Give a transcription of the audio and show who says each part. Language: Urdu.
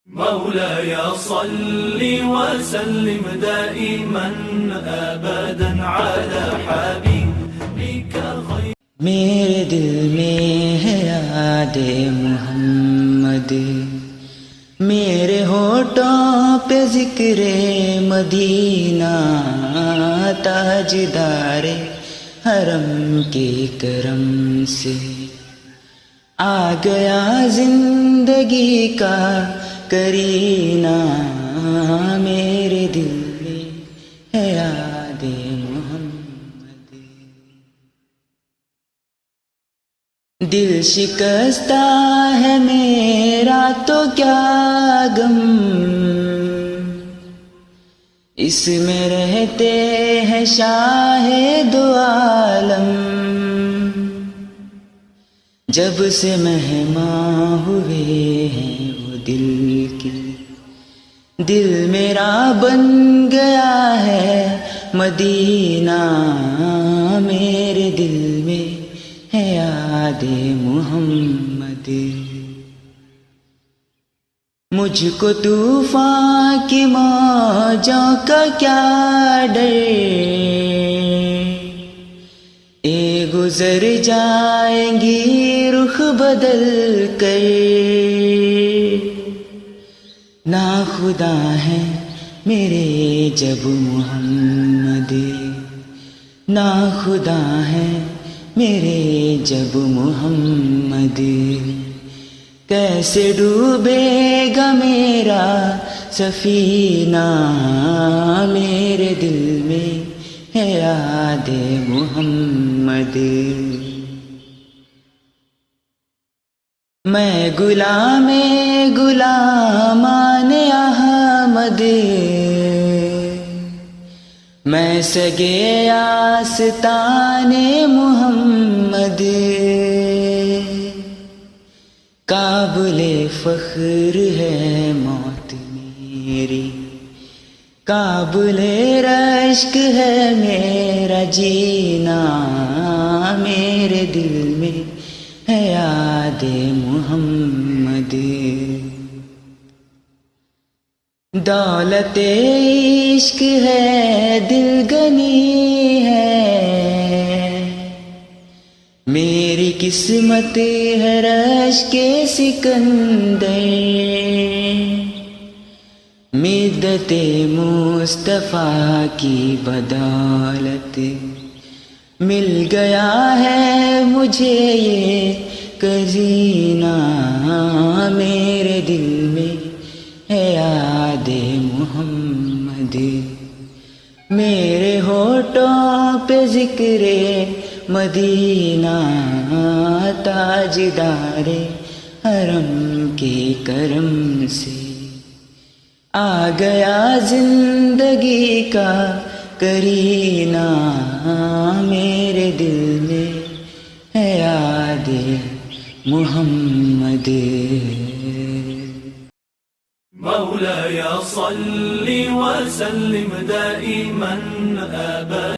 Speaker 1: مولاي صل وسلم دائما ابدا على حبيبك خير.
Speaker 2: میرے دل میں ہے یاد محمد، میرے ہونٹوں پہ ذکر مدینہ، تاجدار حرم کے کرم سے آ گیا زندگی کا کرینہ. میرے دل میں ہے یاد محمد. دل شکستہ ہے میرا تو کیا غم، اس میں رہتے ہیں شاہ دو عالم. جب سے مہمان ہوئے ہیں وہ دل کی، دل میرا بن گیا ہے مدینہ. میرے دل میں ہے یاد محمد. مجھ کو طوفان کی موجوں کا کیا ڈر، گزر جائیں گی رخ بدل کر. ناخدا ہے میرے جب محمد، ناخدا ہے میرے جب محمد. کیسے ڈوبے گا میرا سفینہ، میرے دل میں ہے یاد محمد. میں غلام غلامان احمد، میں سگے آستان محمد. قابل فخر ہے موت میری، قابل رشک ہے میرا جینا. میرے دل میں ہے یاد محمد. دولت عشق ہے دل گنی ہے، میری قسمت ہے رشک سکندر. مدت مصطفیٰ کی بدولت مل گیا ہے مجھے یہ خزینہ. میرے دل میں ہے یاد محمد. میرے ہونٹوں پہ ذکر مدینہ، تاجدار حرم کے کرم سے آ گیا زندگی کا کرینہ. میرے دل میں ہے یاد محمد.
Speaker 1: مولاي صل وسلم دائما ابدا